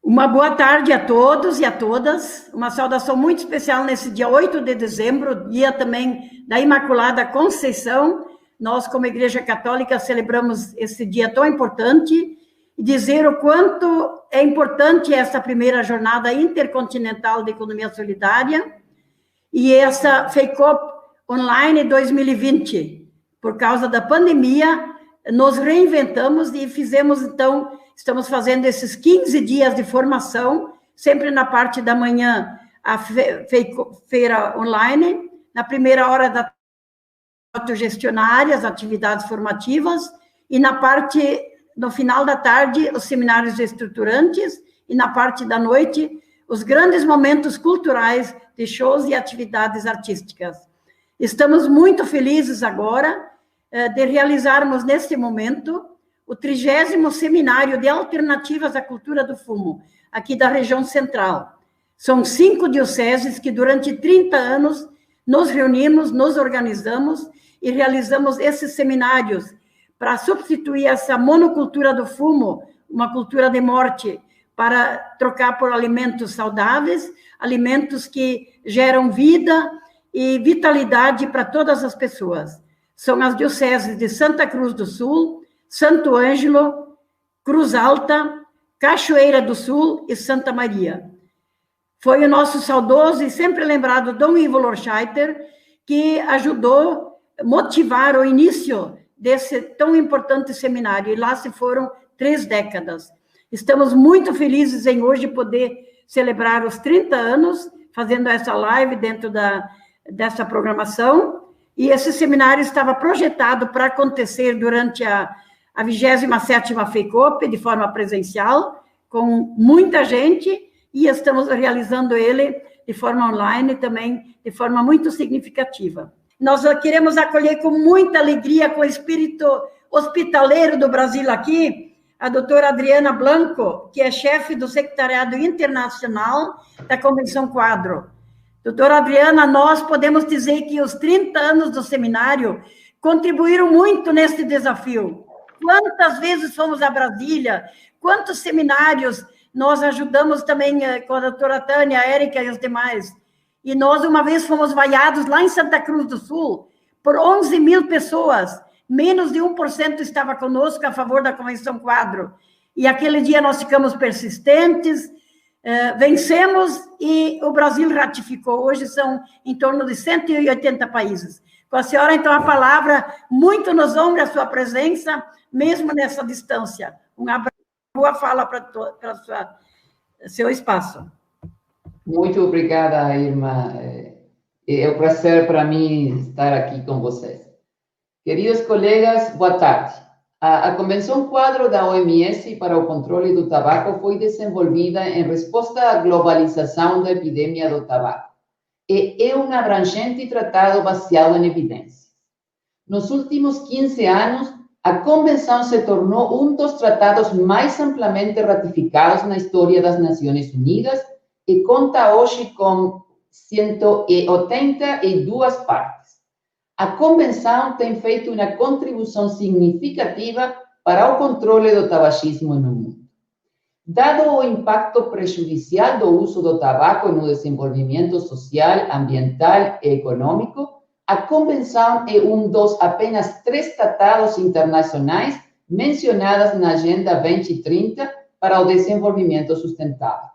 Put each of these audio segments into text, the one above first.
Uma boa tarde a todos e a todas. Uma saudação muito especial nesse dia 8 de dezembro, dia também da Imaculada Conceição. Nós, como Igreja Católica, celebramos esse dia tão importante e dizer o quanto é importante essa primeira jornada intercontinental de economia solidária e essa FEICOP Online 2020. Por causa da pandemia, nos reinventamos e fizemos, então, estamos fazendo esses 15 dias de formação, sempre na parte da manhã, a feira online, na primeira hora da autogestionária, as atividades formativas, e na parte, no final da tarde, os seminários estruturantes, e na parte da noite, os grandes momentos culturais de shows e atividades artísticas. Estamos muito felizes agora de realizarmos, neste momento, o 30º Seminário de Alternativas à Cultura do Fumo, aqui da região central. São 5 dioceses que, durante 30 anos, nos reunimos, nos organizamos e realizamos esses seminários para substituir essa monocultura do fumo, uma cultura de morte, para trocar por alimentos saudáveis, alimentos que geram vida e vitalidade para todas as pessoas. São as dioceses de Santa Cruz do Sul, Santo Ângelo, Cruz Alta, Cachoeira do Sul e Santa Maria. Foi o nosso saudoso e sempre lembrado Dom Ivo Lorscheiter que ajudou a motivar o início desse tão importante seminário, e lá se foram 3 décadas. Estamos muito felizes em hoje poder celebrar os 30 anos, fazendo essa live dentro dessa programação, e esse seminário estava projetado para acontecer durante a 27ª FEICOP, de forma presencial, com muita gente, e estamos realizando ele de forma online também, de forma muito significativa. Nós queremos acolher com muita alegria, com o espírito hospitaleiro do Brasil aqui, a doutora Adriana Blanco, que é chefe do Secretariado Internacional da Convenção Quadro. Doutora Adriana, nós podemos dizer que os 30 anos do seminário contribuíram muito nesse desafio. Quantas vezes fomos a Brasília, quantos seminários nós ajudamos também com a doutora Tânia, a Érica e os demais. E nós, uma vez, fomos vaiados lá em Santa Cruz do Sul por 11 mil pessoas. Menos de 1% estava conosco a favor da Convenção Quadro. E aquele dia nós ficamos persistentes, vencemos e o Brasil ratificou. Hoje são em torno de 180 países. Com a senhora, então, a palavra, muito nos honra a sua presença, mesmo nessa distância. Um abraço, boa fala para seu espaço. Muito obrigada, Irmã. É um prazer para mim estar aqui com vocês. Queridos colegas, boa tarde. A Convenção Quadro da OMS para o controle do tabaco foi desenvolvida em resposta à globalização da epidemia do tabaco. É um abrangente tratado baseado em evidências. Nos últimos 15 anos, a Convenção se tornou um dos tratados mais amplamente ratificados na história das Nações Unidas e conta hoje com 182 partes. A Convenção tem feito uma contribuição significativa para o controle do tabagismo no mundo. Dado o impacto prejudicial do uso do tabaco no desenvolvimento social, ambiental e econômico, a Convenção é um dos apenas 3 tratados internacionais mencionados na Agenda 2030 para o Desenvolvimento Sustentável.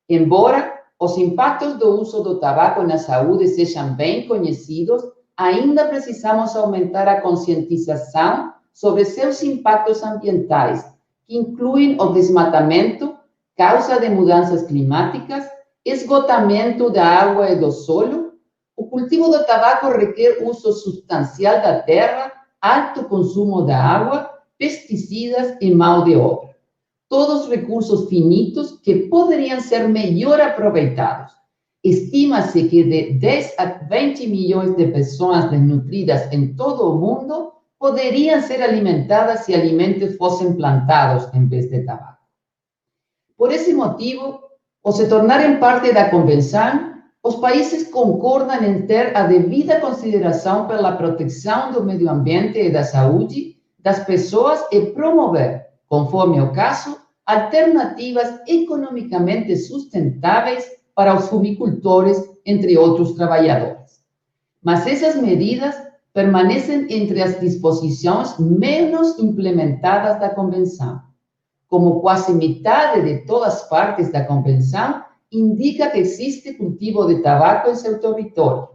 Embora os impactos do uso do tabaco na saúde sejam bem conhecidos, ainda precisamos aumentar a conscientização sobre seus impactos ambientais, que incluem o desmatamento, causa de mudanças climáticas, esgotamento da água e do solo. O cultivo do tabaco requer uso substancial da terra, alto consumo da água, pesticidas e mão de obra. Todos recursos finitos que poderiam ser melhor aproveitados. Estima-se que de 10 a 20 milhões de pessoas desnutridas em todo o mundo poderiam ser alimentadas se alimentos fossem plantados em vez de tabaco. Por esse motivo, ao se tornarem parte da Convenção, os países concordam em ter a devida consideração pela proteção do meio ambiente e da saúde das pessoas e promover, conforme o caso, alternativas economicamente sustentáveis para os fumicultores, entre outros trabalhadores. Mas essas medidas permanecem entre as disposições menos implementadas da Convenção. Como quase metade de todas as partes da Convenção indica que existe cultivo de tabaco em seu território,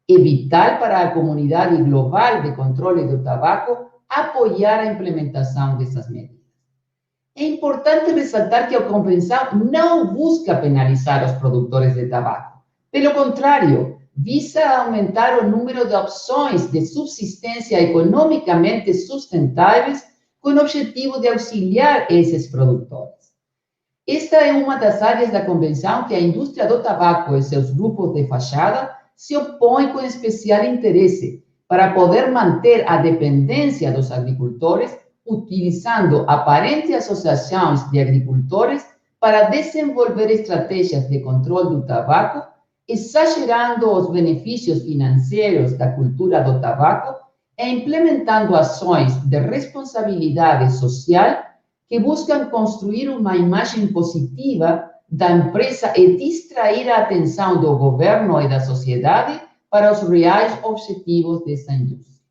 é vital para a comunidade global de controle do tabaco apoiar a implementação dessas medidas. É importante ressaltar que a Convenção não busca penalizar os produtores de tabaco. Pelo contrário, visa aumentar o número de opções de subsistência economicamente sustentáveis com o objetivo de auxiliar esses produtores. Esta é uma das áreas da Convenção que a indústria do tabaco e seus grupos de fachada se opõem com especial interesse para poder manter a dependência dos agricultores, utilizando aparentes associações de agricultores para desenvolver estratégias de controle do tabaco, exagerando os benefícios financeiros da cultura do tabaco e implementando ações de responsabilidade social que buscam construir uma imagem positiva da empresa e distrair a atenção do governo e da sociedade para os reais objetivos dessa indústria.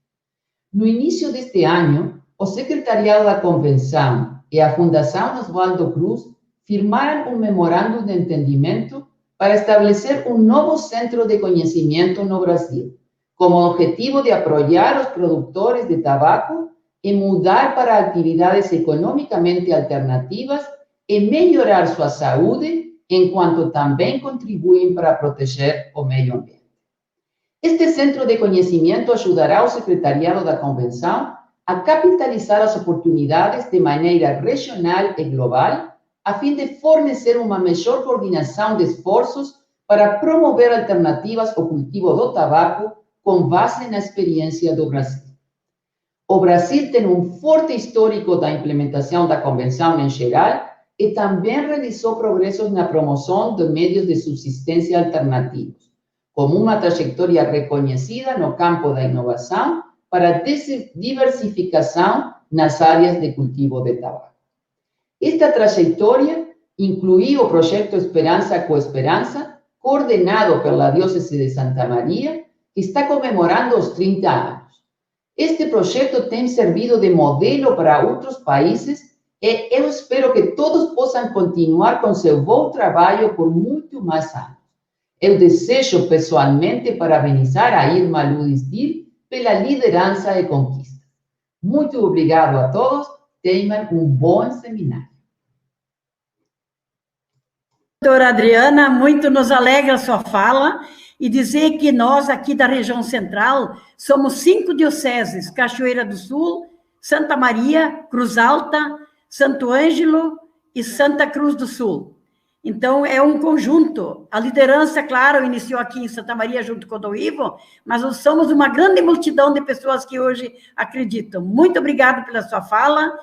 No início deste ano, o Secretariado da Convenção e a Fundação Oswaldo Cruz firmaram um memorando de entendimento para estabelecer um novo centro de conhecimento no Brasil, com o objetivo de apoiar os produtores de tabaco e mudar para atividades economicamente alternativas e melhorar sua saúde, enquanto também contribuem para proteger o meio ambiente. Este centro de conhecimento ajudará o Secretariado da Convenção a capitalizar as oportunidades de maneira regional e global, a fim de fornecer uma melhor coordenação de esforços para promover alternativas ao cultivo do tabaco com base na experiência do Brasil. O Brasil tem um forte histórico da implementação da Convenção em geral e também realizou progressos na promoção de meios de subsistência alternativos, como uma trajetória reconhecida no campo da inovação para diversificação nas áreas de cultivo de tabaco. Esta trajetória incluiu o projeto Esperança com Esperança, coordenado pela Diocese de Santa Maria, que está comemorando os 30 anos. Este projeto tem servido de modelo para outros países e eu espero que todos possam continuar com seu bom trabalho por muito mais anos. Eu desejo pessoalmente parabenizar a Irma Luiz Dil pela liderança e conquista. Muito obrigado a todos, tenham um bom seminário. Doutora Adriana, muito nos alegra a sua fala e dizer que nós aqui da região central somos 5 dioceses, Cachoeira do Sul, Santa Maria, Cruz Alta, Santo Ângelo e Santa Cruz do Sul. Então, é um conjunto. A liderança, claro, iniciou aqui em Santa Maria junto com o Dom Ivo, mas nós somos uma grande multidão de pessoas que hoje acreditam. Muito obrigado pela sua fala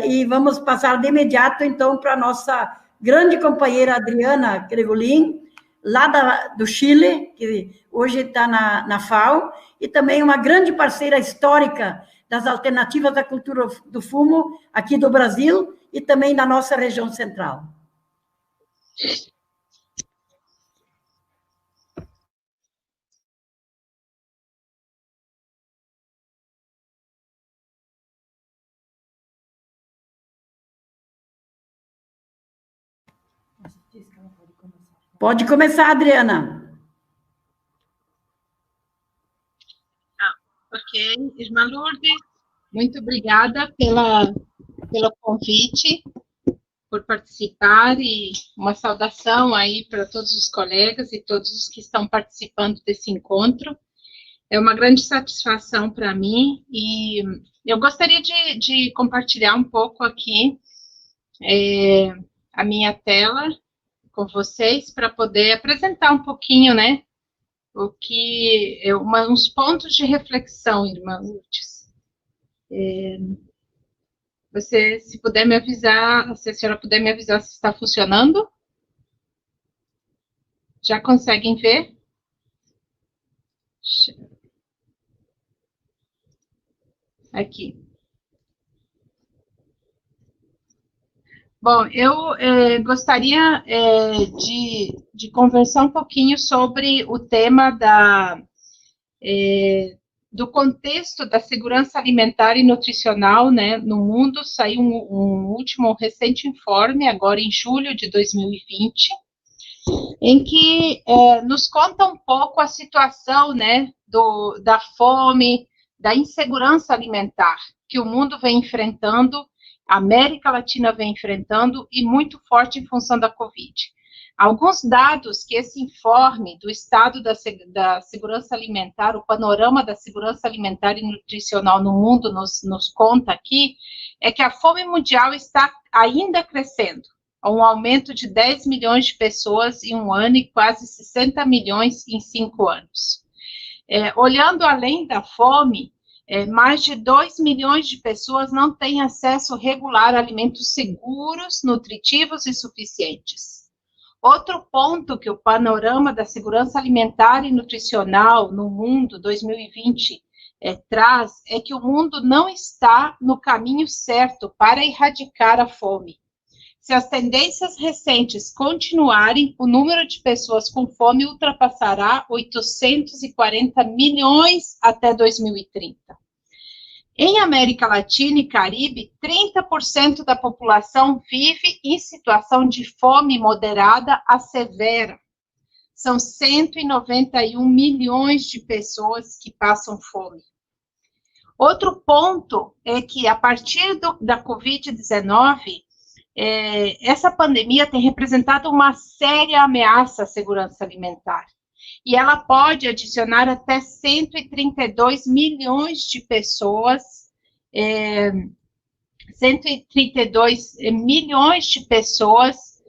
e vamos passar de imediato, então, para a nossa grande companheira Adriana Gregolin, lá do Chile, que hoje está na FAO, e também uma grande parceira histórica das alternativas da cultura do fumo aqui do Brasil e também da nossa região central. Pode começar, Adriana. Ok, irmã Lourdes, muito obrigada pelo convite, por participar e uma saudação aí para todos os colegas e todos os que estão participando desse encontro. É uma grande satisfação para mim e eu gostaria de compartilhar um pouco aqui a minha tela com vocês para poder apresentar um pouquinho, né, o que uns pontos de reflexão, irmã Lourdes. Você, se puder me avisar, se a senhora puder me avisar se está funcionando. Já conseguem ver? Aqui. Bom, eu gostaria de conversar um pouquinho sobre o tema do contexto da segurança alimentar e nutricional, né, no mundo. Saiu um último recente informe, agora em julho de 2020, em que nos conta um pouco a situação, né, da fome, da insegurança alimentar que o mundo vem enfrentando, a América Latina vem enfrentando, e muito forte em função da Covid. Alguns dados que esse informe do estado da segurança alimentar, o panorama da segurança alimentar e nutricional no mundo nos conta aqui, é que a fome mundial está ainda crescendo, um aumento de 10 milhões de pessoas em um ano e quase 60 milhões em 5 anos. Olhando além da fome, mais de 2 milhões de pessoas não têm acesso regular a alimentos seguros, nutritivos e suficientes. Outro ponto que o panorama da segurança alimentar e nutricional no mundo 2020 traz é que o mundo não está no caminho certo para erradicar a fome. Se as tendências recentes continuarem, o número de pessoas com fome ultrapassará 840 milhões até 2030. Em América Latina e Caribe, 30% da população vive em situação de fome moderada a severa. São 191 milhões de pessoas que passam fome. Outro ponto é que, a partir da Covid-19, essa pandemia tem representado uma séria ameaça à segurança alimentar. E ela pode adicionar até 132 milhões de pessoas, 132 milhões de pessoas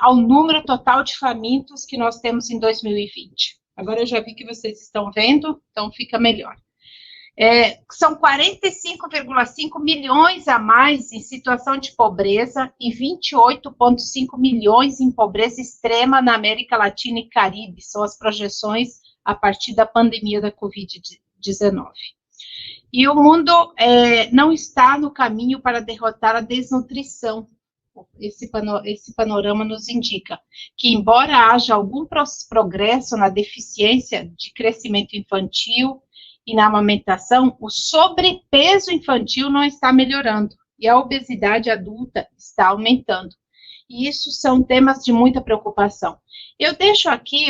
ao número total de famintos que nós temos em 2020. Agora eu já vi que vocês estão vendo, então fica melhor. São 45,5 milhões a mais em situação de pobreza e 28,5 milhões em pobreza extrema na América Latina e Caribe. São as projeções a partir da pandemia da Covid-19. E o mundo não está no caminho para derrotar a desnutrição. Esse panorama nos indica que, embora haja algum progresso na deficiência de crescimento infantil e na amamentação, o sobrepeso infantil não está melhorando e a obesidade adulta está aumentando. E isso são temas de muita preocupação. Eu deixo aqui,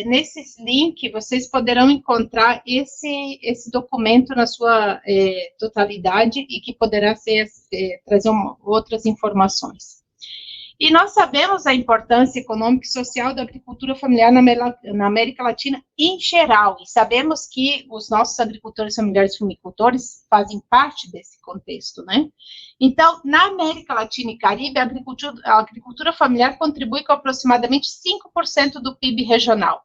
nesses links, vocês poderão encontrar esse documento na sua totalidade e que poderá trazer outras informações. E nós sabemos a importância econômica e social da agricultura familiar na América Latina em geral, e sabemos que os nossos agricultores familiares e fumicultores fazem parte desse contexto, né? Então, na América Latina e Caribe, a agricultura familiar contribui com aproximadamente 5% do PIB regional.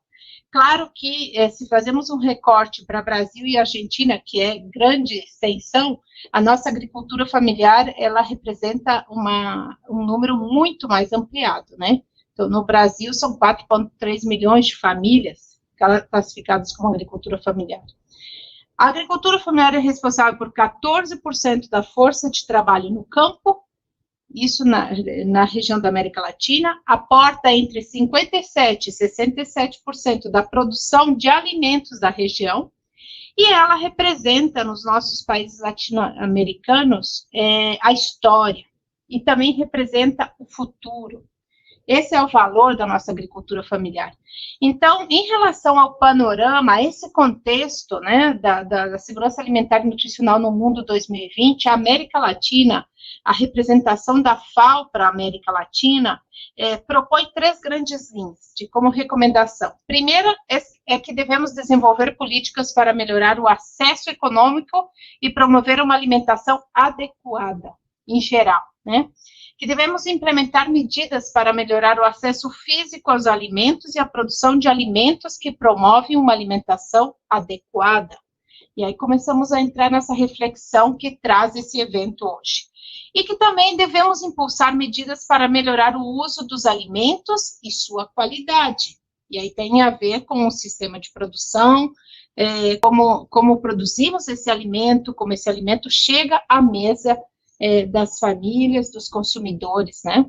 Claro que, se fazemos um recorte para Brasil e Argentina, que é grande extensão, a nossa agricultura familiar, ela representa um número muito mais ampliado, né? Então, no Brasil, são 4,3 milhões de famílias classificadas como agricultura familiar. A agricultura familiar é responsável por 14% da força de trabalho no campo, isso na região da América Latina, aporta entre 57% e 67% da produção de alimentos da região, e ela representa, nos nossos países latino-americanos, a história, e também representa o futuro. Esse é o valor da nossa agricultura familiar. Então, em relação ao panorama, a esse contexto, né, da segurança alimentar e nutricional no mundo 2020, a América Latina, a representação da FAO para a América Latina, propõe 3 grandes linhas como recomendação. Primeira é que devemos desenvolver políticas para melhorar o acesso econômico e promover uma alimentação adequada, em geral, né? Que devemos implementar medidas para melhorar o acesso físico aos alimentos e a produção de alimentos que promovem uma alimentação adequada. E aí começamos a entrar nessa reflexão que traz esse evento hoje. E que também devemos impulsar medidas para melhorar o uso dos alimentos e sua qualidade. E aí tem a ver com o sistema de produção, como produzimos esse alimento, como esse alimento chega à mesa das famílias, dos consumidores, né?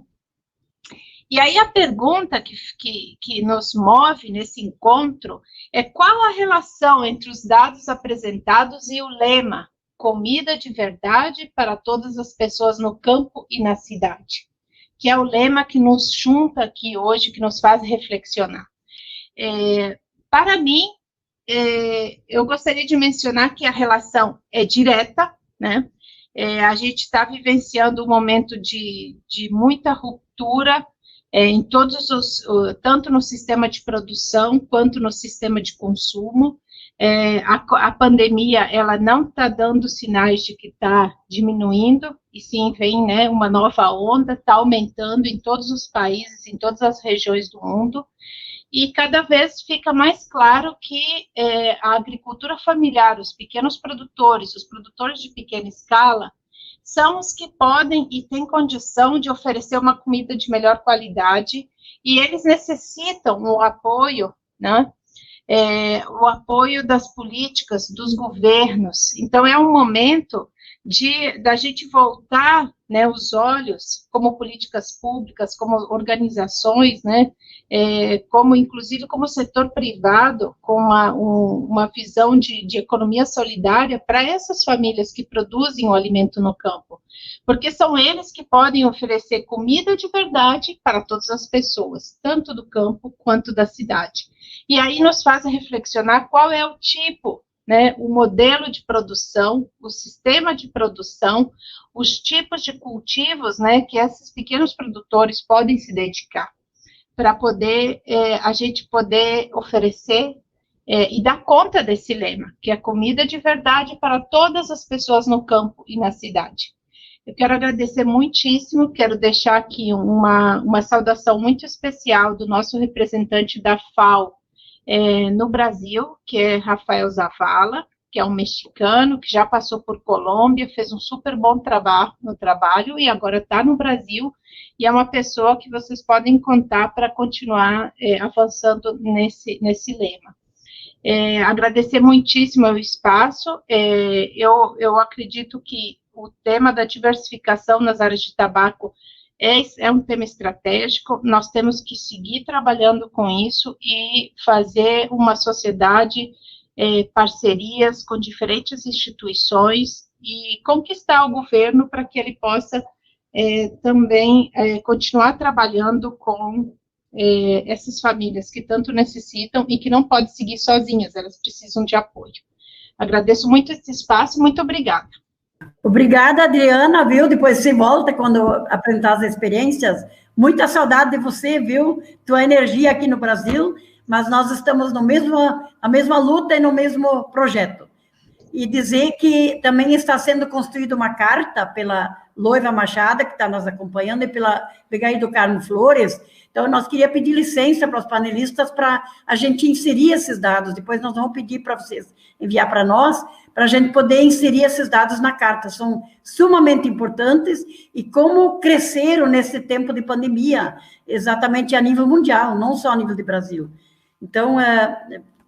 E aí a pergunta que nos move nesse encontro é qual a relação entre os dados apresentados e o lema comida de verdade para todas as pessoas no campo e na cidade, que é o lema que nos junta aqui hoje, que nos faz reflexionar. Para mim, eu gostaria de mencionar que a relação é direta, né? A gente está vivenciando um momento de muita ruptura em todos tanto no sistema de produção quanto no sistema de consumo. A pandemia, ela não está dando sinais de que está diminuindo, e sim vem, né, uma nova onda, está aumentando em todos os países, em todas as regiões do mundo, e cada vez fica mais claro que a agricultura familiar, os pequenos produtores, os produtores de pequena escala, são os que podem e têm condição de oferecer uma comida de melhor qualidade, e eles necessitam o apoio, né? O apoio das políticas, dos governos. Então, é um momento da gente voltar, né, os olhos, como políticas públicas, como organizações, né, inclusive como setor privado, com uma visão de economia solidária para essas famílias que produzem o alimento no campo, porque são eles que podem oferecer comida de verdade para todas as pessoas, tanto do campo quanto da cidade. E aí nos faz reflexionar qual é o tipo, né, o modelo de produção, o sistema de produção, os tipos de cultivos, né, que esses pequenos produtores podem se dedicar, para poder a gente poder oferecer e dar conta desse lema, que é comida de verdade para todas as pessoas no campo e na cidade. Eu quero agradecer muitíssimo, quero deixar aqui uma saudação muito especial do nosso representante da FAO no Brasil, que é Rafael Zavala, que é um mexicano, que já passou por Colômbia, fez um super bom trabalho e agora está no Brasil, e é uma pessoa que vocês podem contar para continuar avançando nesse lema. Agradecer muitíssimo o espaço. Eu acredito que o tema da diversificação nas áreas de tabaco é um tema estratégico, nós temos que seguir trabalhando com isso e fazer uma sociedade, parcerias com diferentes instituições e conquistar o governo para que ele possa também continuar trabalhando com essas famílias que tanto necessitam e que não podem seguir sozinhas, elas precisam de apoio. Agradeço muito esse espaço, muito obrigada. Obrigada, Adriana, viu? Depois você volta quando apresentar as experiências. Muita saudade de você, viu? Tua energia aqui no Brasil, mas nós estamos na mesma luta e no mesmo projeto. E dizer que também está sendo construída uma carta pela Loiva Machado, que está nos acompanhando, e pela Begaí do Carmo Flores. Então, nós queríamos pedir licença para os panelistas para a gente inserir esses dados. Depois nós vamos pedir para vocês enviar para nós, para a gente poder inserir esses dados na carta. São sumamente importantes e como cresceram nesse tempo de pandemia, exatamente a nível mundial, não só a nível de Brasil. Então,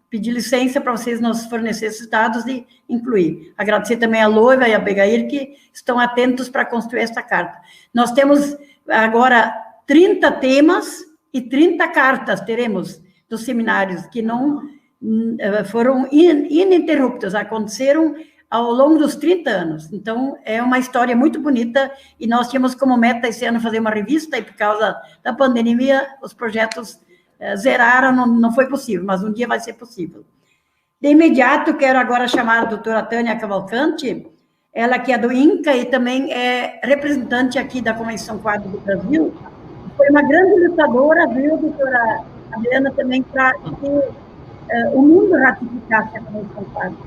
pedir licença para vocês nos fornecer esses dados e incluir. Agradecer também a Loiva e a Begair, que estão atentos para construir essa carta. Nós temos agora 30 temas e 30 cartas, teremos, dos seminários, que não foram ininterruptos, aconteceram ao longo dos 30 anos. Então, é uma história muito bonita, e nós tínhamos como meta esse ano fazer uma revista, e por causa da pandemia, os projetos zeraram, não foi possível, mas um dia vai ser possível. De imediato, quero agora chamar a doutora Tânia Cavalcante, ela que é do INCA e também é representante aqui da Convenção Quadro do Brasil. Foi uma grande lutadora, viu, doutora Adriana, também para que o mundo ratificasse a Convenção Quadro.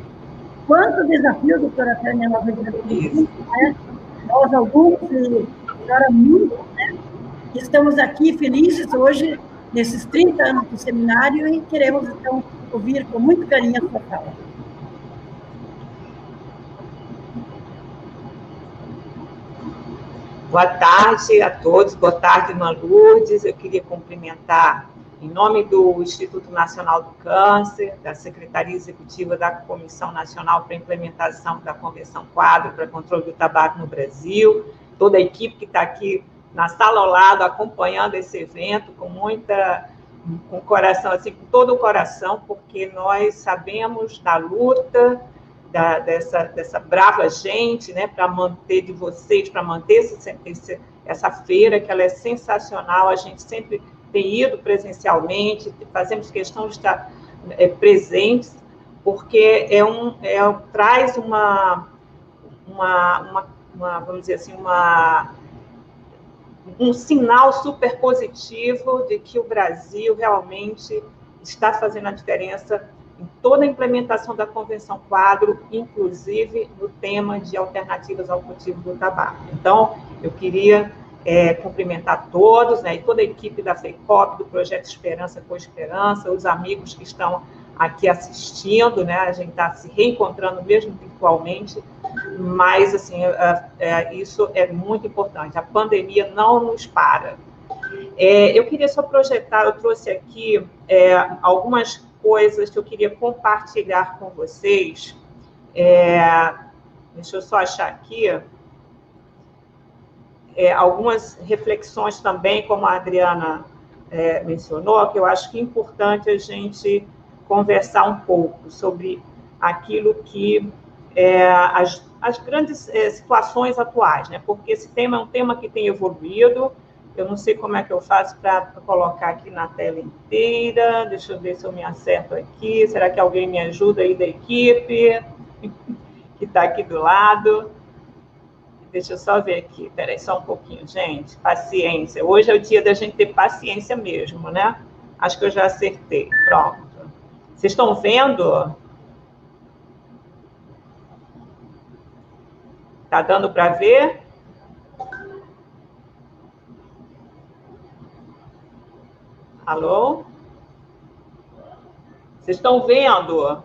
Quantos desafios, doutora Tânia, nós enfrentamos, né? Nós, alguns, e agora muitos, né? Estamos aqui felizes hoje, nesses 30 anos do seminário, e queremos, então, ouvir com muito carinho a sua fala. Boa tarde a todos, boa tarde, Irmã Lourdes. Eu queria cumprimentar em nome do Instituto Nacional do Câncer, da Secretaria Executiva da Comissão Nacional para a Implementação da Convenção Quadro para Controle do Tabaco no Brasil, toda a equipe que está aqui na sala ao lado, acompanhando esse evento com com o coração, assim, com todo o coração, porque nós sabemos da luta dessa brava gente, né, para manter de vocês, para manter essa feira, que ela é sensacional, a gente sempre tem ido presencialmente, fazemos questão de estar presentes, porque traz vamos dizer assim, um sinal super positivo de que o Brasil realmente está fazendo a diferença em toda a implementação da Convenção Quadro, inclusive no tema de alternativas ao cultivo do tabaco. Então, eu queria cumprimentar todos, né, e toda a equipe da FEICOP, do Projeto Esperança com Esperança, os amigos que estão aqui assistindo, né, a gente está se reencontrando mesmo virtualmente, mas, assim, isso é muito importante, a pandemia não nos para. Eu queria só projetar, eu trouxe aqui algumas coisas que eu queria compartilhar com vocês. Deixa eu só achar aqui. Algumas reflexões também, como a Adriana mencionou, que eu acho que é importante a gente conversar um pouco sobre aquilo que as grandes situações atuais, né? Porque esse tema é um tema que tem evoluído. Eu não sei como é que eu faço para colocar aqui na tela inteira. Deixa eu ver se eu me acerto aqui. Será que alguém me ajuda aí da equipe que está aqui do lado? Deixa eu só ver aqui. Espera aí só um pouquinho, gente. Paciência. Hoje é o dia da gente ter paciência mesmo, né? Acho que eu já acertei. Pronto. Vocês estão vendo? Está dando para ver? Alô? Vocês estão vendo?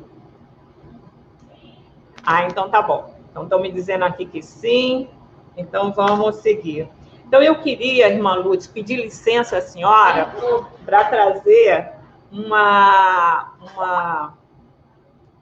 Ah, então tá bom. Então estão me dizendo aqui que sim. Então vamos seguir. Então eu queria, irmã Lourdes, pedir licença à senhora para trazer um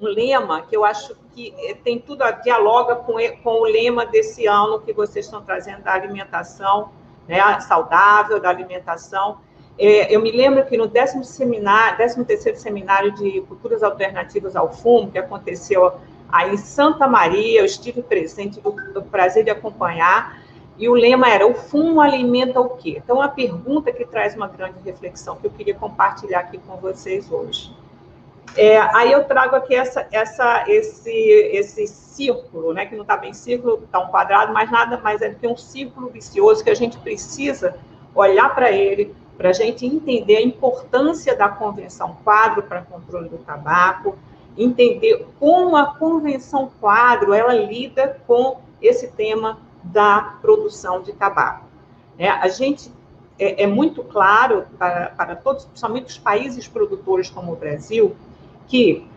lema que eu acho que tem tudo a dialoga com o lema desse ano que vocês estão trazendo da alimentação, né, saudável, da alimentação. Eu me lembro que no 13º Seminário de Culturas Alternativas ao Fumo, que aconteceu aí em Santa Maria, eu estive presente, do prazer de acompanhar, e o lema era: o fumo alimenta o quê? Então, a pergunta que traz uma grande reflexão, que eu queria compartilhar aqui com vocês hoje. Aí eu trago aqui esse círculo, né, que não está bem círculo, está um quadrado, mas nada mais é do que um círculo vicioso que a gente precisa olhar para ele, para a gente entender a importância da Convenção Quadro para controle do tabaco, entender como a Convenção Quadro ela lida com esse tema da produção de tabaco. A gente é muito claro para todos, principalmente os países produtores como o Brasil, que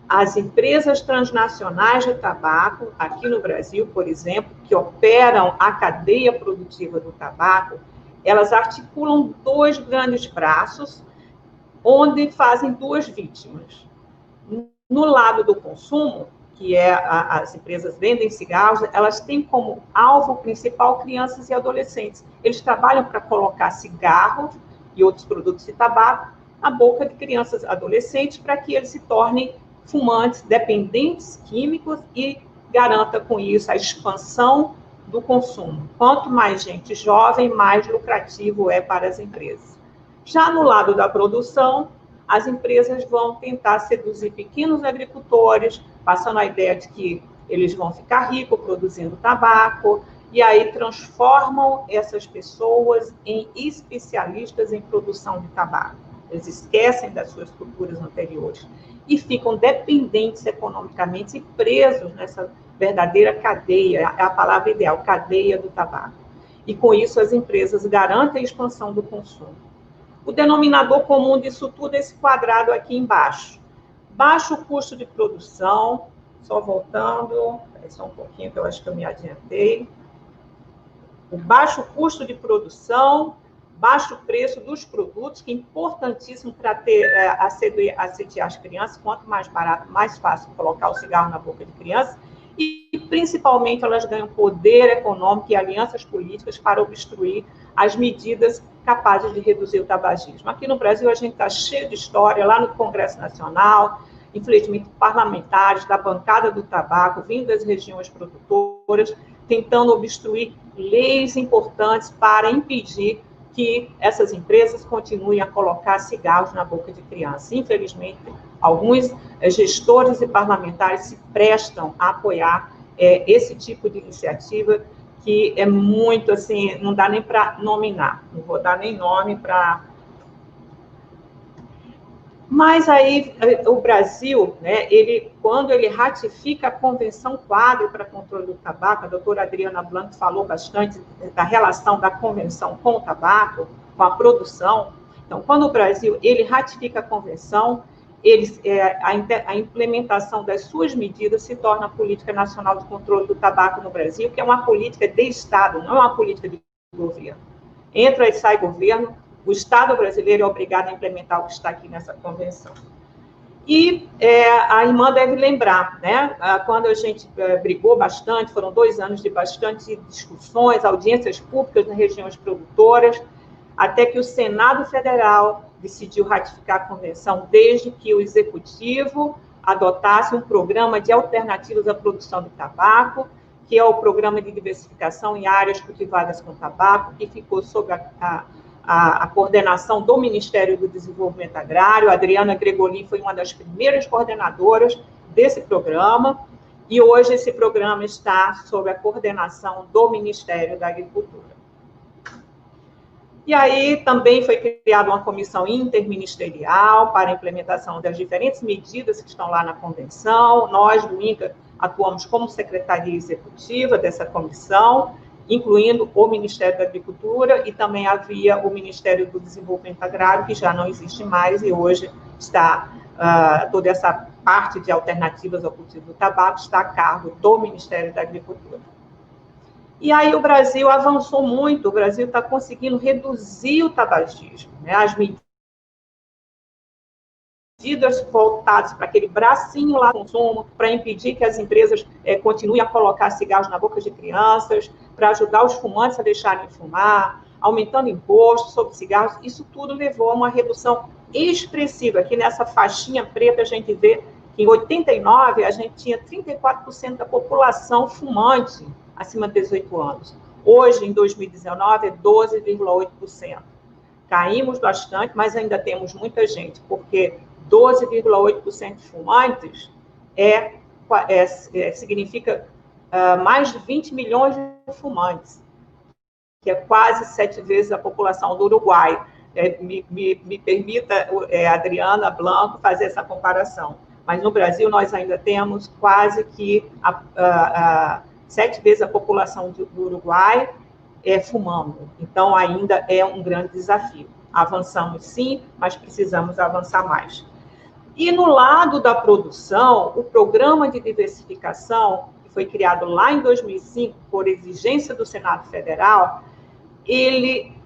as empresas transnacionais de tabaco, aqui no Brasil, por exemplo, que operam a cadeia produtiva do tabaco, elas articulam dois grandes braços, onde fazem duas vítimas. No lado do consumo, que as empresas vendem cigarros, elas têm como alvo principal crianças e adolescentes. Eles trabalham para colocar cigarros e outros produtos de tabaco na boca de crianças e adolescentes para que eles se tornem fumantes, dependentes químicos e garanta com isso a expansão do consumo. Quanto mais gente jovem, mais lucrativo é para as empresas. Já no lado da produção, as empresas vão tentar seduzir pequenos agricultores, passando a ideia de que eles vão ficar ricos produzindo tabaco, e aí transformam essas pessoas em especialistas em produção de tabaco. Eles esquecem das suas culturas anteriores e ficam dependentes economicamente e presos nessa verdadeira cadeia, é a palavra ideal, cadeia do tabaco. E com isso as empresas garantem a expansão do consumo. O denominador comum disso tudo é esse quadrado aqui embaixo. Baixo custo de produção, só voltando, só um pouquinho que eu acho que eu me adiantei. O baixo custo de produção, baixo preço dos produtos, que é importantíssimo para assediar as crianças. Quanto mais barato, mais fácil colocar o cigarro na boca de criança. E, principalmente, elas ganham poder econômico e alianças políticas para obstruir as medidas capazes de reduzir o tabagismo. Aqui no Brasil, a gente está cheio de história, lá no Congresso Nacional, infelizmente, parlamentares da bancada do tabaco, vindo das regiões produtoras, tentando obstruir leis importantes para impedir que essas empresas continuem a colocar cigarros na boca de crianças. Infelizmente, alguns gestores e parlamentares se prestam a apoiar esse tipo de iniciativa, que é muito, assim, não dá nem para nominar, não vou dar nem nome para... Mas aí, o Brasil, né, quando ele ratifica a Convenção Quadro para Controle do Tabaco, a doutora Adriana Blanco falou bastante da relação da Convenção com o tabaco, com a produção. Então, quando o Brasil ele ratifica a Convenção, a implementação das suas medidas se torna a Política Nacional de Controle do Tabaco no Brasil, que é uma política de Estado, não é uma política de governo. Entra e sai governo, o Estado brasileiro é obrigado a implementar o que está aqui nessa convenção. E a irmã deve lembrar, né? Quando a gente brigou bastante, foram 2 anos de bastante discussões, audiências públicas nas regiões produtoras, até que o Senado Federal decidiu ratificar a convenção, desde que o Executivo adotasse um programa de alternativas à produção de tabaco, que é o Programa de Diversificação em Áreas Cultivadas com Tabaco, que ficou sob a coordenação do Ministério do Desenvolvimento Agrário. A Adriana Gregolin foi uma das primeiras coordenadoras desse programa, e hoje esse programa está sob a coordenação do Ministério da Agricultura. E aí também foi criada uma comissão interministerial para a implementação das diferentes medidas que estão lá na convenção. Nós, do INCA, atuamos como secretaria executiva dessa comissão, incluindo o Ministério da Agricultura, e também havia o Ministério do Desenvolvimento Agrário, que já não existe mais, e hoje está toda essa parte de alternativas ao cultivo do tabaco está a cargo do Ministério da Agricultura. E aí o Brasil avançou muito, o Brasil está conseguindo reduzir o tabagismo, né? As medidas voltadas para aquele bracinho lá do consumo, para impedir que as empresas continuem a colocar cigarros na boca de crianças, para ajudar os fumantes a deixarem de fumar, aumentando impostos sobre cigarros, isso tudo levou a uma redução expressiva. Aqui nessa faixinha preta a gente vê que em 89 a gente tinha 34% da população fumante acima de 18 anos. Hoje, em 2019, é 12,8%. Caímos bastante, mas ainda temos muita gente, porque 12,8% de fumantes significa mais de 20 milhões de fumantes, que é quase 7 vezes a população do Uruguai. Me permita, Adriana Blanco, fazer essa comparação. Mas no Brasil nós ainda temos quase que 7 vezes a população do Uruguai fumando. Então, ainda é um grande desafio. Avançamos sim, mas precisamos avançar mais. E no lado da produção, o Programa de Diversificação, que foi criado lá em 2005, por exigência do Senado Federal, ele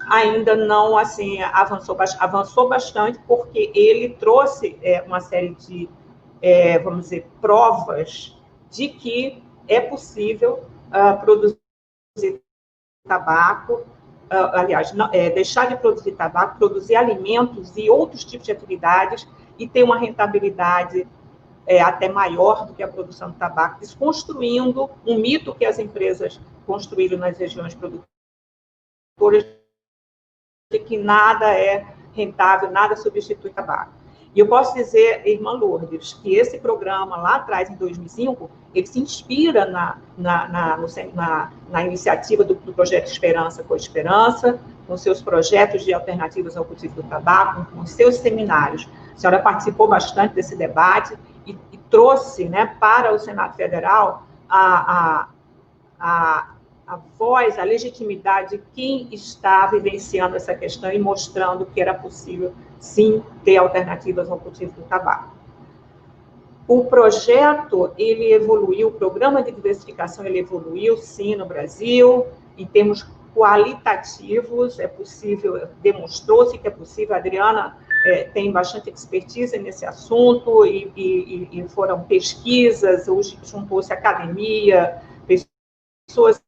ainda não assim, avançou bastante, porque ele trouxe uma série de, vamos dizer, provas de que é possível produzir tabaco, aliás, deixar de produzir tabaco, produzir alimentos e outros tipos de atividades e ter uma rentabilidade até maior do que a produção de tabaco, desconstruindo um mito que as empresas construíram nas regiões produtoras de que nada é rentável, nada substitui tabaco. E eu posso dizer, irmã Lourdes, que esse programa lá atrás, em 2005, ele se inspira na iniciativa do Projeto Esperança com Esperança, com seus projetos de alternativas ao cultivo do tabaco, com seus seminários. A senhora participou bastante desse debate e trouxe, né, para o Senado Federal a voz, a legitimidade de quem está vivenciando essa questão e mostrando que era possível, sim, ter alternativas ao cultivo do tabaco. O projeto, ele evoluiu, o programa de diversificação, ele evoluiu, sim, no Brasil, em termos qualitativos, é possível, demonstrou-se que é possível, a Adriana tem bastante expertise nesse assunto, e foram pesquisas, juntou-se academia, pessoas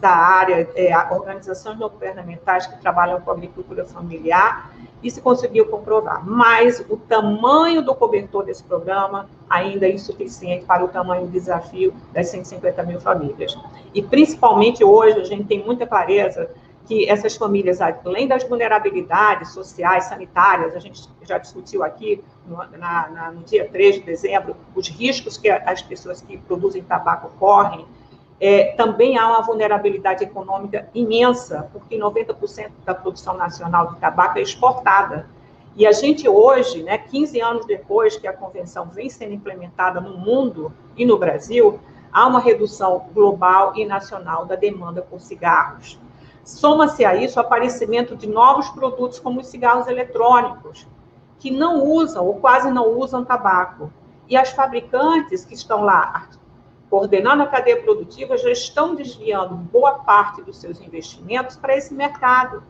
da área, organizações não governamentais que trabalham com agricultura familiar, e se conseguiu comprovar. Mas o tamanho do cobertor desse programa ainda é insuficiente para o tamanho do desafio das 150 mil famílias. E, principalmente hoje, a gente tem muita clareza que essas famílias, além das vulnerabilidades sociais, sanitárias, a gente já discutiu aqui no dia 3 de dezembro, os riscos que as pessoas que produzem tabaco correm, também há uma vulnerabilidade econômica imensa, porque 90% da produção nacional de tabaco é exportada. E a gente hoje, 15 anos depois que a convenção vem sendo implementada no mundo e no Brasil, há uma redução global e nacional da demanda por cigarros. Soma-se a isso o aparecimento de novos produtos como os cigarros eletrônicos, que não usam ou quase não usam tabaco. E as fabricantes que estão lá coordenando a cadeia produtiva já estão desviando boa parte dos seus investimentos para esse mercado.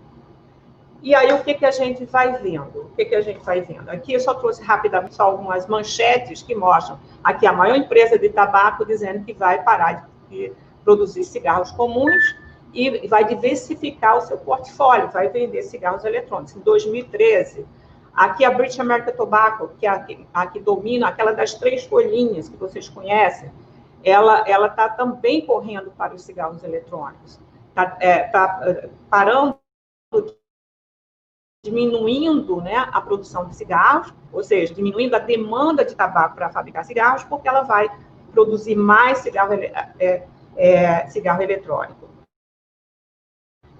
E aí, o que a gente vai vendo? Aqui eu só trouxe rapidamente só algumas manchetes que mostram aqui a maior empresa de tabaco dizendo que vai parar de produzir cigarros comuns e vai diversificar o seu portfólio, vai vender cigarros eletrônicos. Em 2013, aqui a British American Tobacco, que é a que domina, aquela das 3 folhinhas que vocês conhecem, ela está também correndo para os cigarros eletrônicos. Está parando, diminuindo a produção de cigarros, ou seja, diminuindo a demanda de tabaco para fabricar cigarros, porque ela vai produzir mais cigarro eletrônico.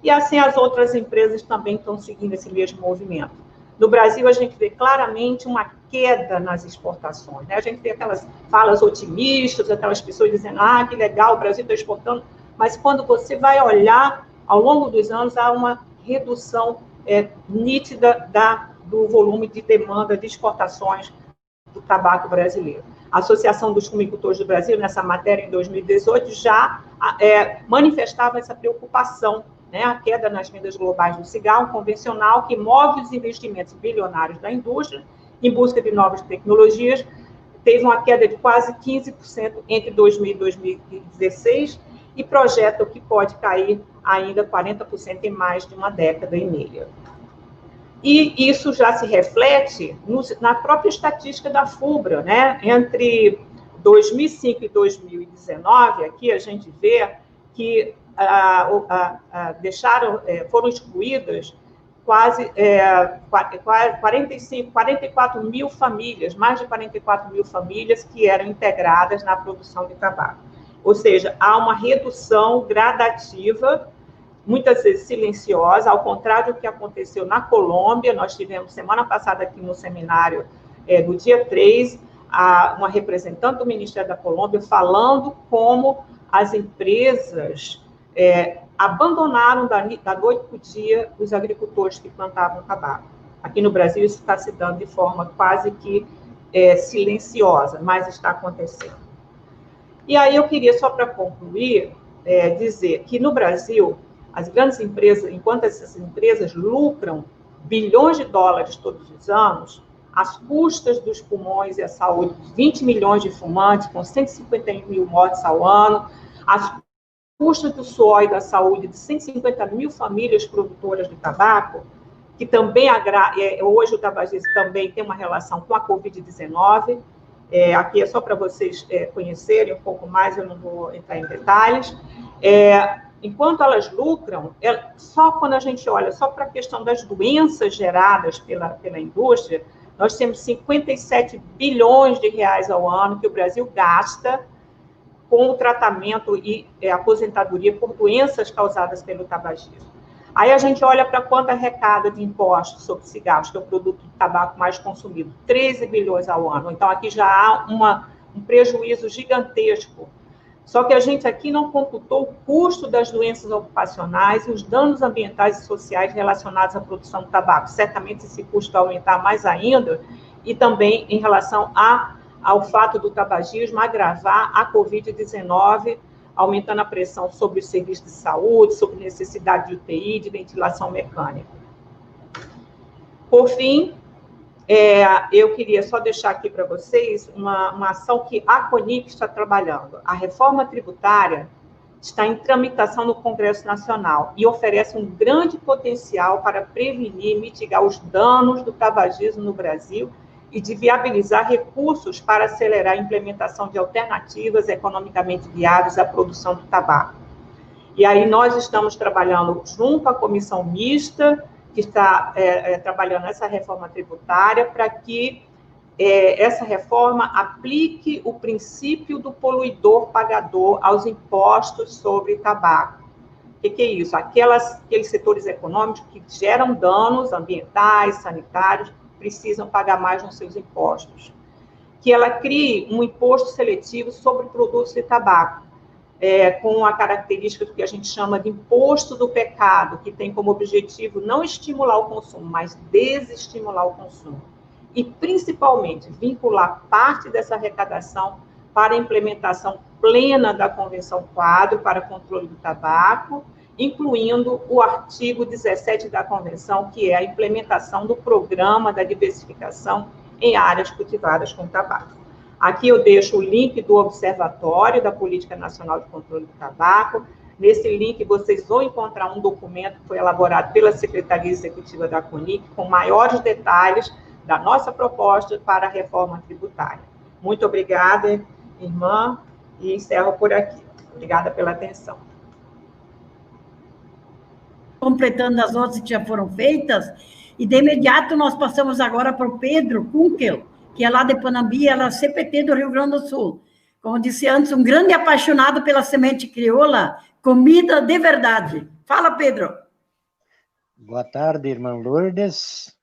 E assim as outras empresas também estão seguindo esse mesmo movimento. No Brasil, a gente vê claramente uma queda nas exportações. A gente vê aquelas falas otimistas, aquelas pessoas dizendo, que legal, o Brasil está exportando, mas quando você vai olhar, ao longo dos anos, há uma redução nítida do volume de demanda de exportações do tabaco brasileiro. A Associação dos Fumicultores do Brasil, nessa matéria, em 2018, já manifestava essa preocupação, a queda nas vendas globais do cigarro convencional, que move os investimentos bilionários da indústria em busca de novas tecnologias, teve uma queda de quase 15% entre 2000 e 2016 e projeta que pode cair ainda 40% em mais de uma década e meia. E isso já se reflete na própria estatística da FUBRA, Entre 2005 e 2019, aqui a gente vê que foram excluídas quase 44 mil famílias, mais de 44 mil famílias que eram integradas na produção de tabaco. Ou seja, há uma redução gradativa, muitas vezes silenciosa, ao contrário do que aconteceu na Colômbia. Nós tivemos semana passada aqui no seminário do dia 3, uma representante do Ministério da Colômbia falando como as empresas abandonaram da noite para o dia os agricultores que plantavam tabaco. Aqui no Brasil isso está se dando de forma quase que silenciosa, mas está acontecendo. E aí eu queria, só para concluir, dizer que no Brasil, as grandes empresas, enquanto essas empresas lucram bilhões de dólares todos os anos, às custas dos pulmões e a saúde de 20 milhões de fumantes, com 151 mil mortes ao ano, às custas do suor e da saúde de 150 mil famílias produtoras de tabaco, que também hoje o tabagismo também tem uma relação com a Covid-19, aqui é só para vocês conhecerem um pouco mais, eu não vou entrar em detalhes. Enquanto elas lucram, só quando a gente olha só para a questão das doenças geradas pela indústria, nós temos 57 bilhões de reais ao ano que o Brasil gasta com o tratamento e aposentadoria por doenças causadas pelo tabagismo. Aí a gente olha para quanto arrecada de impostos sobre cigarros, que é o produto de tabaco mais consumido, 13 bilhões ao ano. Então, aqui já há um prejuízo gigantesco. Só que a gente aqui não computou o custo das doenças ocupacionais e os danos ambientais e sociais relacionados à produção do tabaco. Certamente esse custo vai aumentar mais ainda, e também em relação ao fato do tabagismo agravar a Covid-19 aumentando a pressão sobre os serviços de saúde, sobre necessidade de UTI, de ventilação mecânica. Por fim, eu queria só deixar aqui para vocês uma ação que a CONIC está trabalhando. A reforma tributária está em tramitação no Congresso Nacional e oferece um grande potencial para prevenir e mitigar os danos do tabagismo no Brasil e de viabilizar recursos para acelerar a implementação de alternativas economicamente viáveis à produção do tabaco. E aí nós estamos trabalhando junto à comissão mista, que está trabalhando essa reforma tributária, para que essa reforma aplique o princípio do poluidor pagador aos impostos sobre tabaco. O que é isso? Aqueles setores econômicos que geram danos ambientais, sanitários, precisam pagar mais nos seus impostos. Que ela crie um imposto seletivo sobre produtos de tabaco, com a característica do que a gente chama de imposto do pecado, que tem como objetivo não estimular o consumo, mas desestimular o consumo. E, principalmente, vincular parte dessa arrecadação para a implementação plena da Convenção Quadro para controle do tabaco, incluindo o artigo 17 da Convenção, que é a implementação do programa da diversificação em áreas cultivadas com tabaco. Aqui eu deixo o link do Observatório da Política Nacional de Controle do Tabaco. Nesse link vocês vão encontrar um documento que foi elaborado pela Secretaria Executiva da CONIC, com maiores detalhes da nossa proposta para a reforma tributária. Muito obrigada, irmã, e encerro por aqui. Obrigada pela atenção. Completando as outras que já foram feitas, e de imediato nós passamos agora para o Pedro Kunkel, que é lá de Panambi, ela é CPT do Rio Grande do Sul. Como disse antes, um grande apaixonado pela semente crioula, comida de verdade. Fala, Pedro. Boa tarde, irmã Lourdes.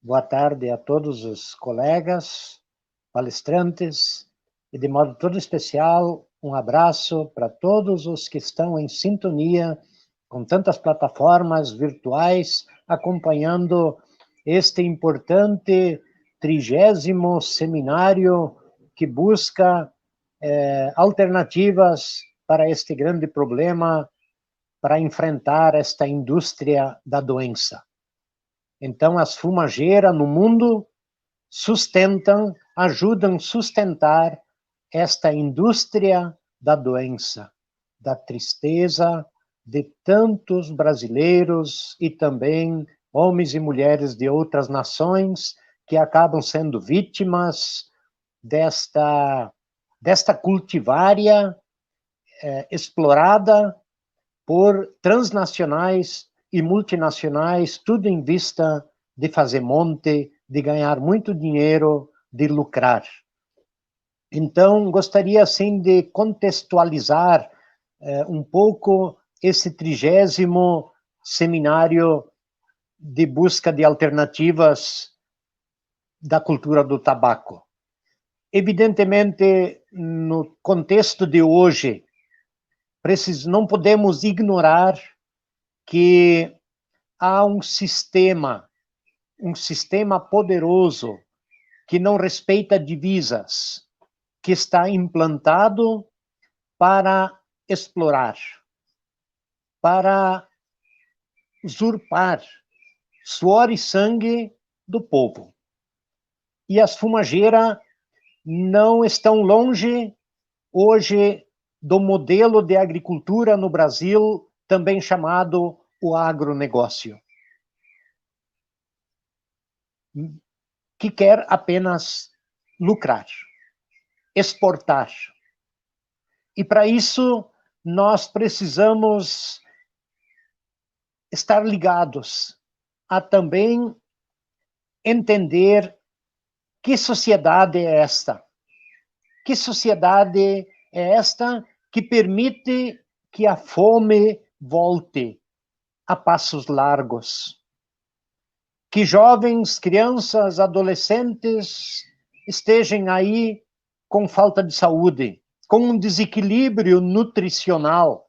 Boa tarde a todos os colegas, palestrantes, e de modo todo especial, um abraço para todos os que estão em sintonia com tantas plataformas virtuais, acompanhando este importante 30º seminário que busca alternativas para este grande problema, para enfrentar esta indústria da doença. Então, as fumageiras no mundo ajudam a sustentar esta indústria da doença, da tristeza de tantos brasileiros e também homens e mulheres de outras nações que acabam sendo vítimas desta cultivária explorada por transnacionais e multinacionais, tudo em vista de fazer monte, de ganhar muito dinheiro, de lucrar. Então, gostaria, assim, de contextualizar um pouco esse 30º seminário de busca de alternativas da cultura do tabaco. Evidentemente, no contexto de hoje, não podemos ignorar que há um sistema poderoso que não respeita divisas, que está implantado para explorar, para usurpar suor e sangue do povo. E as fumageiras não estão longe, hoje, do modelo de agricultura no Brasil, também chamado o agronegócio, que quer apenas lucrar, exportar. E para isso, nós precisamos estar ligados a também entender que sociedade é esta? Que sociedade é esta que permite que a fome volte a passos largos? Que jovens, crianças, adolescentes estejam aí com falta de saúde, com um desequilíbrio nutricional.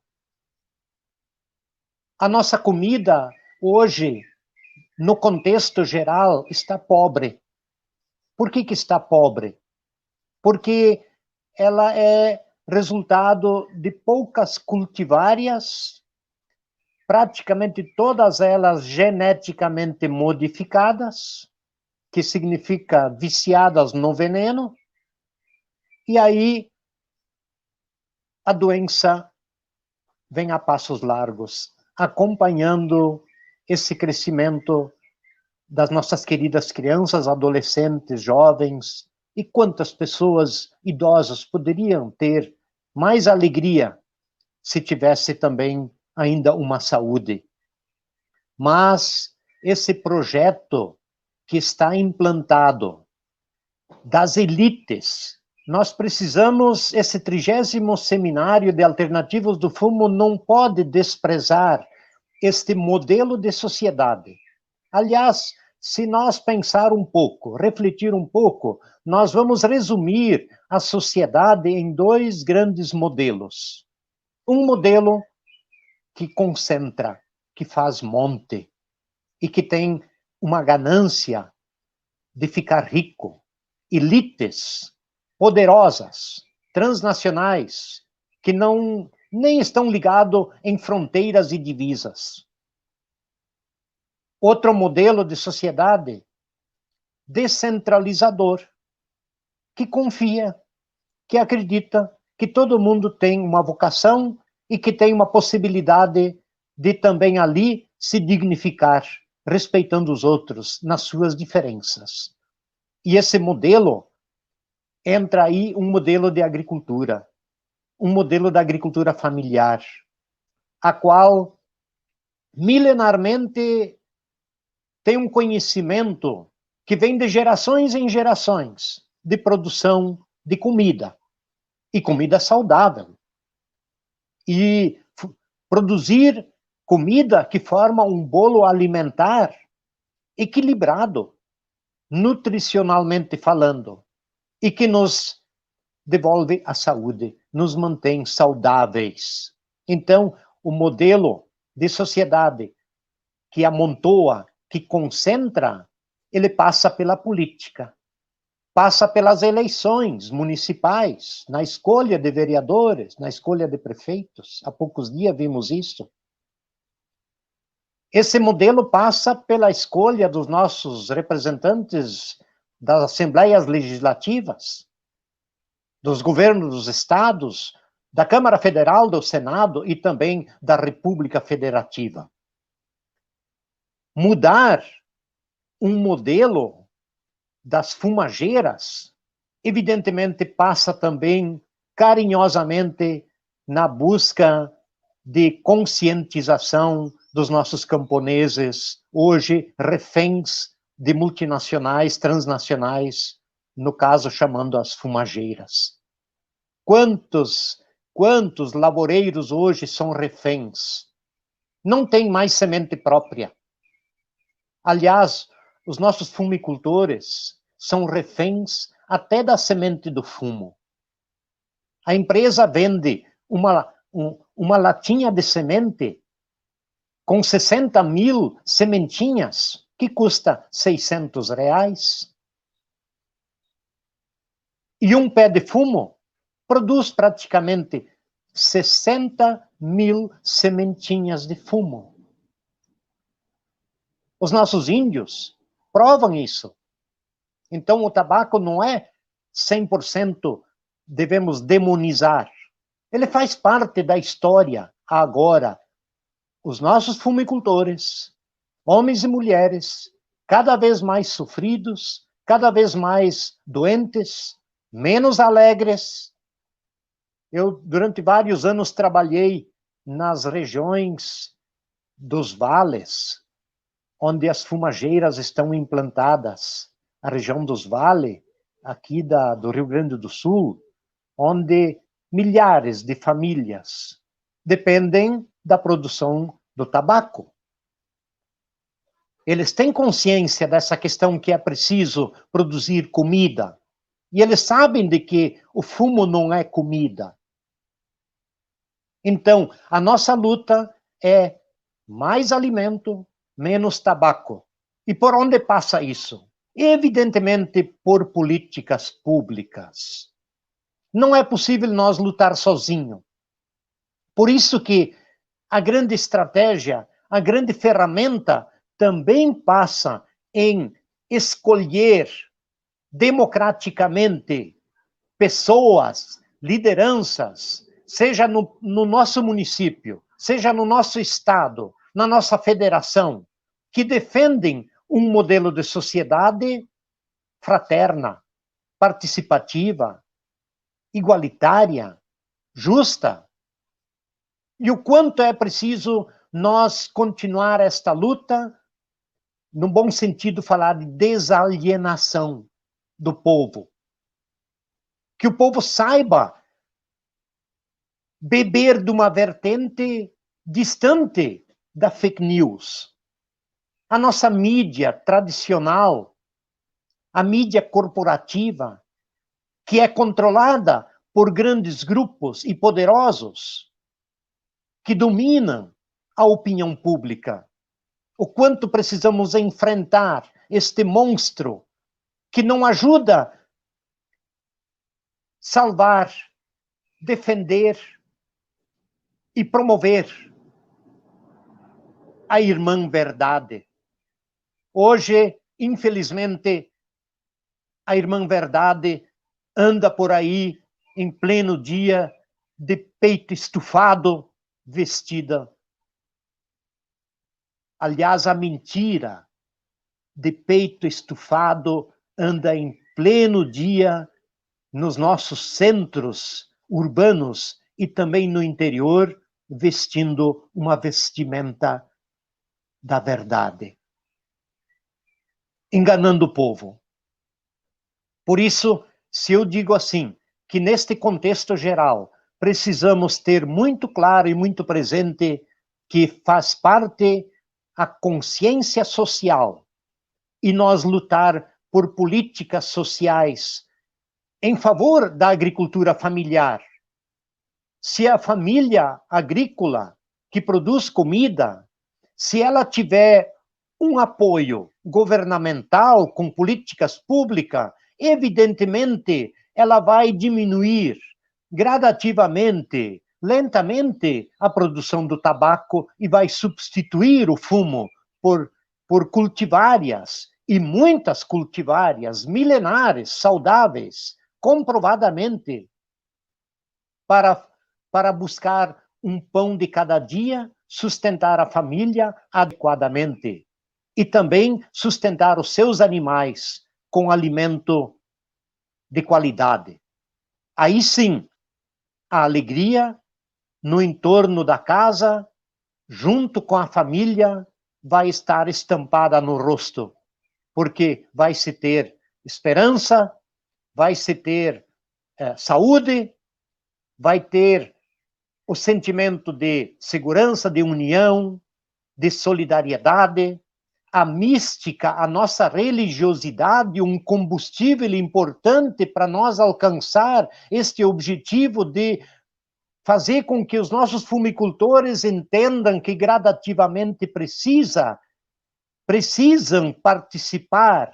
A nossa comida, hoje, no contexto geral, está pobre. Por que está pobre? Porque ela é resultado de poucas cultivárias, praticamente todas elas geneticamente modificadas, que significa viciadas no veneno, e aí a doença vem a passos largos, acompanhando esse crescimento das nossas queridas crianças, adolescentes, jovens, e quantas pessoas idosas poderiam ter mais alegria se tivesse também ainda uma saúde. Mas esse projeto que está implantado das elites, nós precisamos, esse 30º seminário de alternativas do fumo não pode desprezar este modelo de sociedade. Aliás, se nós pensar um pouco, refletir um pouco, nós vamos resumir a sociedade em 2 grandes modelos. Um modelo que concentra, que faz monte, e que tem uma ganância de ficar rico. Elites poderosas, transnacionais, que nem estão ligados em fronteiras e divisas. Outro modelo de sociedade descentralizador, que confia, que acredita que todo mundo tem uma vocação e que tem uma possibilidade de também ali se dignificar, respeitando os outros nas suas diferenças. E esse modelo, entra aí um modelo de agricultura, um modelo da agricultura familiar, a qual milenarmente tem um conhecimento que vem de gerações em gerações de produção de comida, e comida saudável. E produzir comida que forma um bolo alimentar equilibrado, nutricionalmente falando, e que nos devolve a saúde, nos mantém saudáveis. Então, o modelo de sociedade que amontoa, que concentra, ele passa pela política, passa pelas eleições municipais, na escolha de vereadores, na escolha de prefeitos. Há poucos dias vimos isso. Esse modelo passa pela escolha dos nossos representantes das assembleias legislativas, dos governos dos estados, da Câmara Federal, do Senado e também da República Federativa. Mudar um modelo das fumageiras, evidentemente passa também carinhosamente na busca de conscientização dos nossos camponeses, hoje reféns de multinacionais, transnacionais, no caso chamando as fumageiras. Quantos lavoureiros hoje são reféns? Não tem mais semente própria. Aliás, os nossos fumicultores são reféns até da semente do fumo. A empresa vende uma latinha de semente com 60.000 sementinhas, que custa R$600. E um pé de fumo produz praticamente 60.000 sementinhas de fumo. Os nossos índios provam isso. Então, o tabaco não é 100% devemos demonizar. Ele faz parte da história. Agora, os nossos fumicultores, homens e mulheres, cada vez mais sofridos, cada vez mais doentes, menos alegres. Eu, durante vários anos, trabalhei nas regiões dos vales, onde as fumageiras estão implantadas, a região dos vales, aqui do Rio Grande do Sul, onde milhares de famílias dependem da produção do tabaco. Eles têm consciência dessa questão que é preciso produzir comida, e eles sabem de que o fumo não é comida. Então, a nossa luta é mais alimento, menos tabaco. E por onde passa isso? Evidentemente por políticas públicas. Não é possível nós lutar sozinho. Por isso que a grande estratégia, a grande ferramenta também passa em escolher democraticamente pessoas, lideranças, seja no nosso município, seja no nosso estado, na nossa federação, que defendem um modelo de sociedade fraterna, participativa, igualitária, justa. E o quanto é preciso nós continuar esta luta, no bom sentido, falar de desalienação do povo. Que o povo saiba beber de uma vertente distante da fake news. A nossa mídia tradicional, a mídia corporativa, que é controlada por grandes grupos e poderosos, que dominam a opinião pública. O quanto precisamos enfrentar este monstro que não ajuda a salvar, defender e promover a irmã verdade. Hoje, infelizmente, a irmã verdade anda por aí em pleno dia de peito estufado, vestida. Aliás, a mentira de peito estufado anda em pleno dia nos nossos centros urbanos e também no interior, vestindo uma vestimenta da verdade, enganando o povo. Por isso, se eu digo assim, que neste contexto geral, precisamos ter muito claro e muito presente que faz parte a consciência social e nós lutar por políticas sociais em favor da agricultura familiar. Se a família agrícola que produz comida, se ela tiver um apoio governamental com políticas públicas, evidentemente ela vai diminuir gradativamente, lentamente, a produção do tabaco e vai substituir o fumo por cultivares, e muitas cultivares milenares, saudáveis, comprovadamente, para buscar um pão de cada dia, sustentar a família adequadamente e também sustentar os seus animais com alimento de qualidade. Aí sim, a alegria no entorno da casa, junto com a família, vai estar estampada no rosto, porque vai se ter esperança, vai se ter saúde, vai ter o sentimento de segurança, de união, de solidariedade, a mística, a nossa religiosidade, um combustível importante para nós alcançar este objetivo de fazer com que os nossos fumicultores entendam que gradativamente precisam participar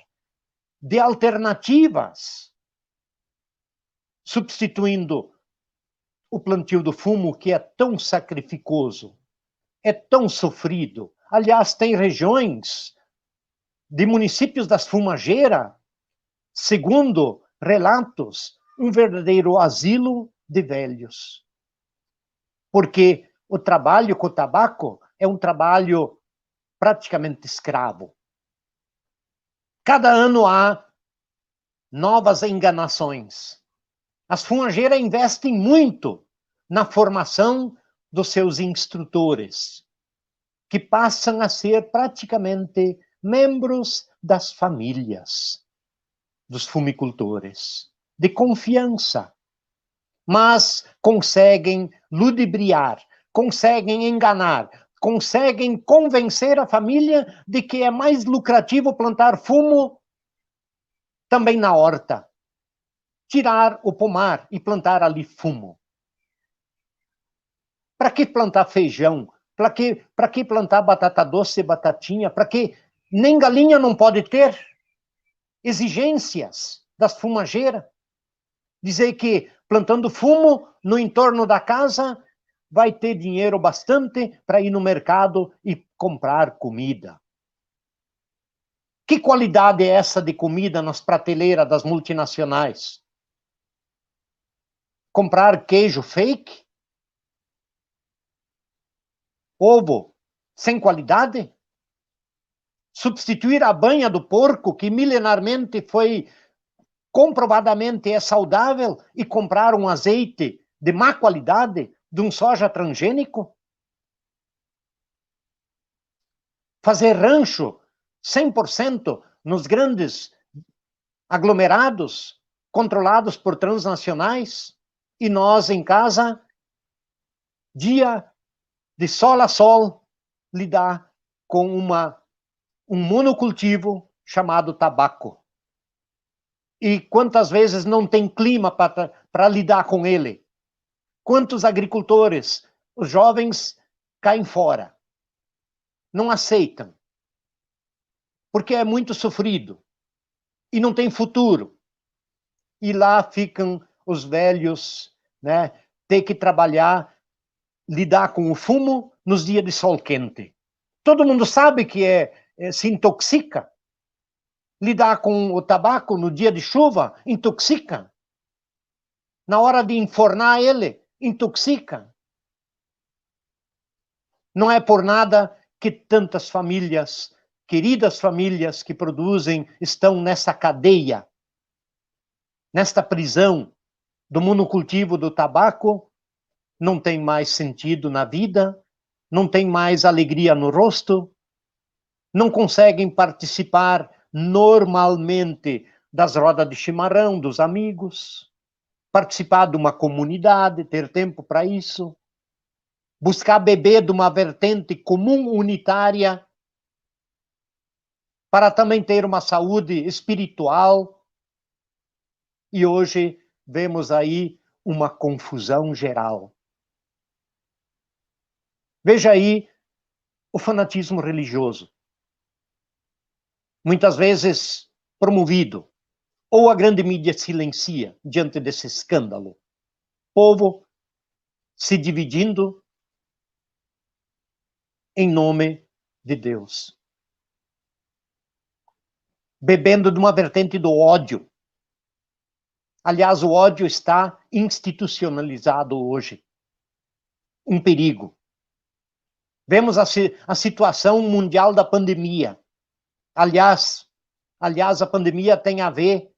de alternativas, substituindo o plantio do fumo, que é tão sacrificoso, é tão sofrido. Aliás, tem regiões de municípios das fumageiras, segundo relatos, um verdadeiro asilo de velhos. Porque o trabalho com o tabaco é um trabalho praticamente escravo. Cada ano há novas enganações. As fumageiras investem muito na formação dos seus instrutores, que passam a ser praticamente membros das famílias dos fumicultores, de confiança. Mas conseguem ludibriar, conseguem enganar, conseguem convencer a família de que é mais lucrativo plantar fumo também na horta. Tirar o pomar e plantar ali fumo. Para que plantar feijão? Para que plantar batata doce e batatinha? Para que nem galinha não pode ter? Exigências das fumageiras. Dizer que plantando fumo no entorno da casa vai ter dinheiro bastante para ir no mercado e comprar comida. Que qualidade é essa de comida nas prateleiras das multinacionais? Comprar queijo fake? Ovo sem qualidade? Substituir a banha do porco, que milenarmente foi comprovadamente é saudável, e comprar um azeite de má qualidade, de um soja transgênico? Fazer rancho 100% nos grandes aglomerados controlados por transnacionais, e nós em casa, dia de sol a sol, lidar com um monocultivo chamado tabaco. E quantas vezes não tem clima para lidar com ele? Quantos agricultores, os jovens, caem fora? Não aceitam. Porque é muito sofrido. E não tem futuro. E lá ficam os velhos, né? Ter que trabalhar, lidar com o fumo nos dias de sol quente. Todo mundo sabe que se intoxica. Lidar com o tabaco no dia de chuva, intoxica. Na hora de enfornar ele, intoxica. Não é por nada que tantas famílias, queridas famílias que produzem, estão nessa cadeia, nesta prisão do monocultivo do tabaco, não tem mais sentido na vida, não tem mais alegria no rosto, não conseguem participar normalmente das rodas de chimarrão dos amigos, participar de uma comunidade, ter tempo para isso, buscar beber de uma vertente comum unitária, para também ter uma saúde espiritual. E hoje vemos aí uma confusão geral. Veja aí o fanatismo religioso. Muitas vezes promovido, ou a grande mídia silencia diante desse escândalo. Povo se dividindo em nome de Deus. Bebendo de uma vertente do ódio. Aliás, o ódio está institucionalizado hoje. Um perigo. Vemos a situação mundial da pandemia. Aliás, a pandemia tem a ver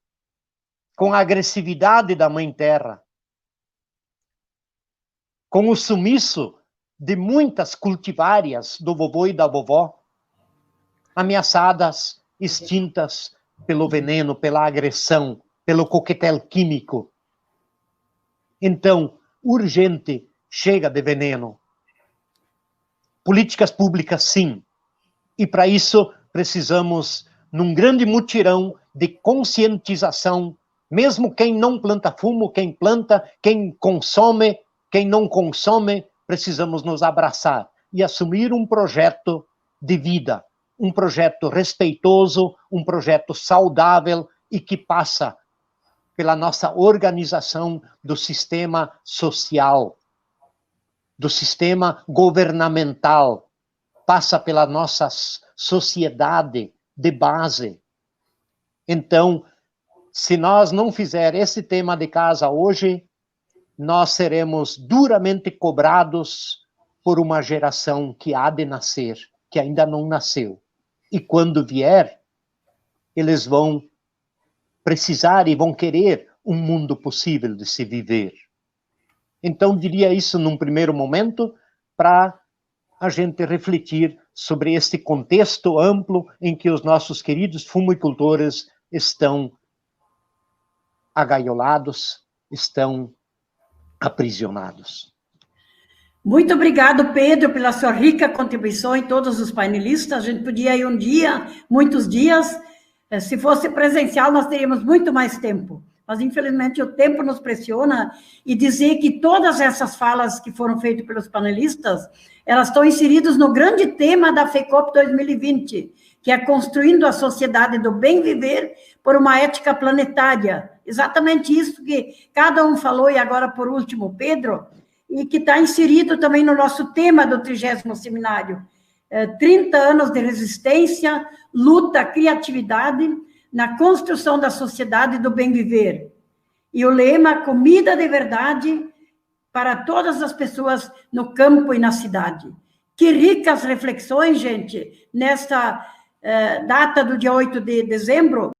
com a agressividade da Mãe Terra, com o sumiço de muitas cultivárias do vovô e da vovó, ameaçadas, extintas pelo veneno, pela agressão, pelo coquetel químico. Então, urgente, chega de veneno. Políticas públicas, sim. E para isso, precisamos, num grande mutirão de conscientização, mesmo quem não planta fumo, quem planta, quem consome, quem não consome, precisamos nos abraçar e assumir um projeto de vida, um projeto respeitoso, um projeto saudável e que passa pela nossa organização do sistema social, do sistema governamental, passa pela nossa sociedade de base. Então, se nós não fizer esse tema de casa hoje, nós seremos duramente cobrados por uma geração que há de nascer, que ainda não nasceu. E quando vier, eles vão precisar e vão querer um mundo possível de se viver. Então, diria isso num primeiro momento, para a gente refletir sobre este contexto amplo em que os nossos queridos fumicultores estão agaiolados, estão aprisionados. Muito obrigado, Pedro, pela sua rica contribuição e todos os painelistas. A gente podia ir um dia, muitos dias. Se fosse presencial, nós teríamos muito mais tempo. Mas, infelizmente, o tempo nos pressiona, e dizer que todas essas falas que foram feitas pelos panelistas, elas estão inseridas no grande tema da FECOP 2020, que é construindo a sociedade do bem viver por uma ética planetária, Exatamente isso que cada um falou, e agora, por último, Pedro, e que está inserido também no nosso tema do 30º seminário. 30 anos de resistência, luta, criatividade na construção da sociedade do bem viver. E o lema, comida de verdade para todas as pessoas no campo e na cidade. Que ricas reflexões, gente, nesta data do dia 8 de dezembro.